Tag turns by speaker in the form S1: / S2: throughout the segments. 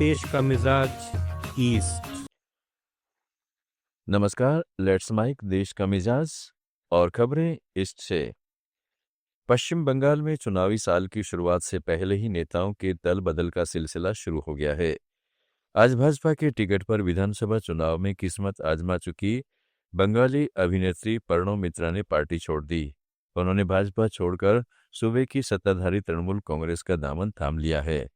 S1: देश का मिजाज ईस्ट।
S2: नमस्कार, लेट्स माइक देश का मिजाज और खबरें ईस्ट से। पश्चिम बंगाल में चुनावी साल की शुरुआत से पहले ही नेताओं के दल बदल का सिलसिला शुरू हो गया है। आज भाजपा के टिकट पर विधानसभा चुनाव में किस्मत आजमा चुकी बंगाली अभिनेत्री पर्णो मित्रा ने पार्टी छोड़ दी। उन्होंने भाजपा छोड़कर सूबे की सत्ताधारी तृणमूल कांग्रेस का दामन थाम लिया है।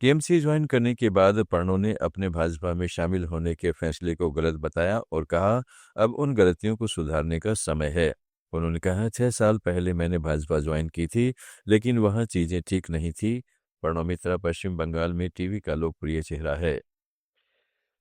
S2: टीएमसी ज्वाइन करने के बाद पर्णो ने अपने भाजपा में शामिल होने के फैसले को गलत बताया और कहा अब उन गलतियों को सुधारने का समय है। उन्होंने कहा 6 साल पहले मैंने भाजपा ज्वाइन की थी, लेकिन वहां चीजें ठीक नहीं थी। पर्णो मित्रा पश्चिम बंगाल में टीवी का लोकप्रिय चेहरा है।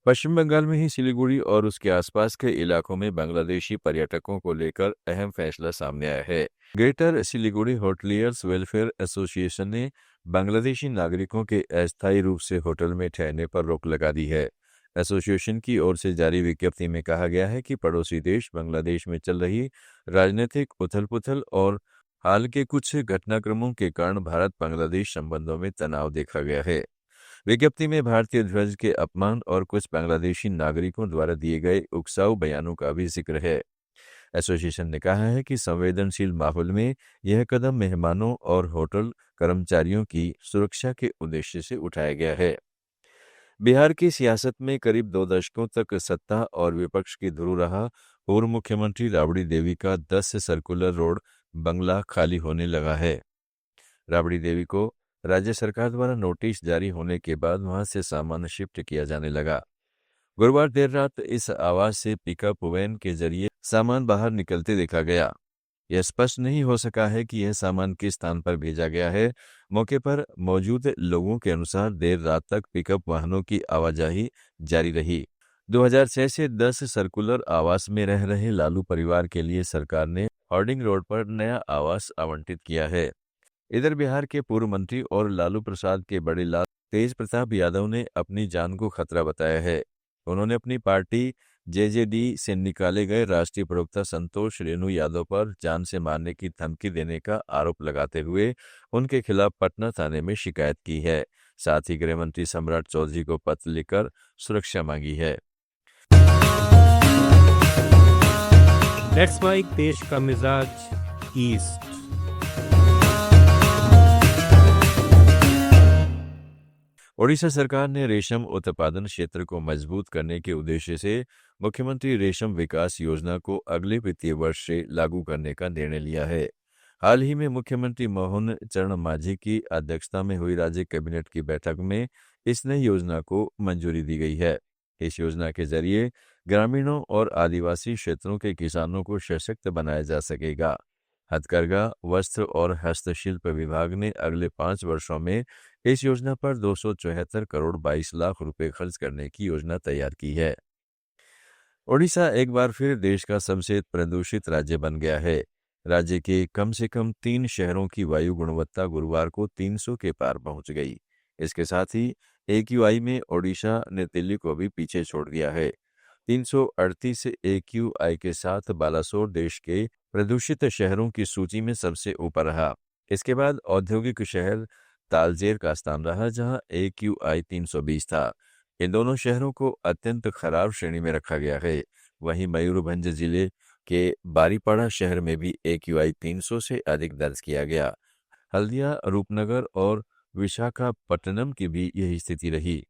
S2: पश्चिम बंगाल में ही सिलीगुड़ी और उसके आसपास के इलाकों में बांग्लादेशी पर्यटकों को लेकर अहम फैसला सामने आया है। Greater Siliguri hoteliers welfare association ने बांग्लादेशी नागरिकों के अस्थायी रूप से होटल में ठहरने पर रोक लगा दी है। एसोसिएशन की ओर से जारी विज्ञप्ति में कहा गया है कि पड़ोसी देश बांग्लादेश में चल रही राजनीतिक उथल-पुथल और हाल के कुछ घटनाक्रमों के कारण भारत बांग्लादेश संबंधों में तनाव देखा गया है। विज्ञप्ति में भारतीय ध्वज के अपमान और कुछ बांग्लादेशी नागरिकों द्वारा दिए गए उकसाऊ बयानों का भी जिक्र है। एसोसिएशन ने कहा है कि संवेदनशील माहौल में यह कदम मेहमानों और होटल कर्मचारियों की सुरक्षा के उद्देश्य से उठाया गया है। बिहार की सियासत में करीब 2 दशकों तक सत्ता और विपक्ष की धुरी रहा पूर्व मुख्यमंत्री राबड़ी देवी का 10 सर्कुलर रोड बंगला खाली होने लगा है। राबड़ी देवी को राज्य सरकार द्वारा नोटिस जारी होने के बाद वहां से सामान शिफ्ट किया जाने लगा। गुरुवार देर रात इस आवास से पिकअप वैन के जरिए सामान बाहर निकलते देखा गया। यह स्पष्ट नहीं हो सका है कि यह सामान किस स्थान पर भेजा गया है। मौके पर मौजूद लोगों के अनुसार देर रात तक पिकअप वाहनों की आवाजाही जारी रही। 2006 से 10 सर्कुलर आवास में रह रहे लालू परिवार के लिए सरकार ने हार्डिंग रोड पर नया आवास आवंटित किया है। इधर बिहार के पूर्व मंत्री और लालू प्रसाद के बड़े लाल तेज प्रताप यादव ने अपनी जान को खतरा बताया है। उन्होंने अपनी पार्टी जेजेडी से निकाले गए राष्ट्रीय प्रवक्ता संतोष रेणु यादव पर जान से मारने की धमकी देने का आरोप लगाते हुए उनके खिलाफ पटना थाने में शिकायत की है। साथ ही गृह मंत्री सम्राट चौधरी को पत्र लिखकर सुरक्षा मांगी है।
S1: लेट्स माइक देश का मिजाज ईस्ट।
S2: ओडिशा सरकार ने रेशम उत्पादन क्षेत्र को मजबूत करने के उद्देश्य से मुख्यमंत्री रेशम विकास योजना को अगले वित्तीय वर्ष से लागू करने का निर्णय लिया है। हाल ही में मुख्यमंत्री मोहन चरण मांझी की अध्यक्षता में हुई राज्य कैबिनेट की बैठक में इस नई योजना को मंजूरी दी गई है। इस योजना के जरिए ग्रामीणों और आदिवासी क्षेत्रों के किसानों को सशक्त बनाया जा सकेगा। हथकरघा, वस्त्र और हस्तशिल्प विभाग ने अगले 5 वर्षों में इस योजना पर 274 करोड़ 22 लाख रुपए खर्च करने की योजना तैयार की है। ओडिशा एक बार फिर देश का सबसे प्रदूषित राज्य बन गया है। राज्य के कम से कम 3 शहरों की वायु गुणवत्ता गुरुवार को 300 के पार पहुंच गई। इसके साथ ही AQI में ओडिशा ने दिल्ली को भी पीछे छोड़ दिया है। 338 AQI के साथ बालासोर देश के प्रदूषित शहरों की सूची में सबसे ऊपर रहा। इसके बाद औद्योगिक शहर तालचेर का स्थान रहा, जहां AQI 320 था। इन दोनों शहरों को अत्यंत खराब श्रेणी में रखा गया है। वहीं मयूरभंज जिले के बारीपाड़ा शहर में भी AQI 300 से अधिक दर्ज किया गया। हल्दिया, रूपनगर और विशाखापट्टनम की भी यही स्थिति रही।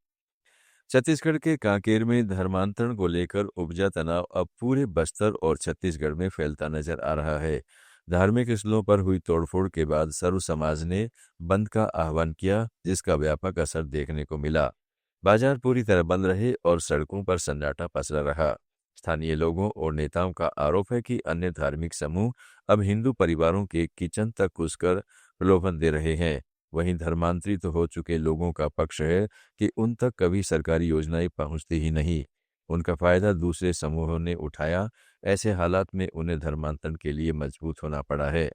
S2: छत्तीसगढ़ के कांकेर में धर्मांतरण को लेकर उपजा तनाव अब पूरे बस्तर और छत्तीसगढ़ में फैलता नजर आ रहा है। धार्मिक स्थलों पर हुई तोड़फोड़ के बाद सर्व समाज ने बंद का आह्वान किया, जिसका व्यापक असर देखने को मिला। बाजार पूरी तरह बंद रहे और सड़कों पर सन्नाटा पसरा रहा। स्थानीय लोगों और नेताओं का आरोप है कि अन्य धार्मिक समूह अब हिंदू परिवारों के किचन तक घुसकर प्रलोभन दे रहे हैं। वहीं धर्मांतरित हो चुके लोगों का पक्ष है कि उन तक कभी सरकारी योजनाएं पहुंचती ही नहीं। उनका फायदा दूसरे समूहों ने उठाया। ऐसे हालात में उन्हें धर्मांतरण के लिए मजबूत होना पड़ा है।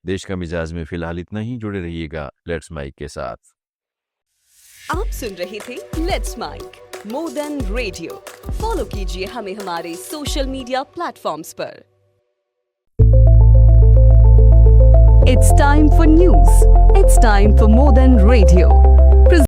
S2: देश का मिजाज में फिलहाल इतना ही। जुड़े रहिएगा लेट्स माइक के साथ।
S3: आप सुन रहे थे let's mike more than radio. Follow कीजिए हमें हमारे सोशल मीडिया प्लेटफॉर्म्स पर। It's time for news. It's time for more than radio.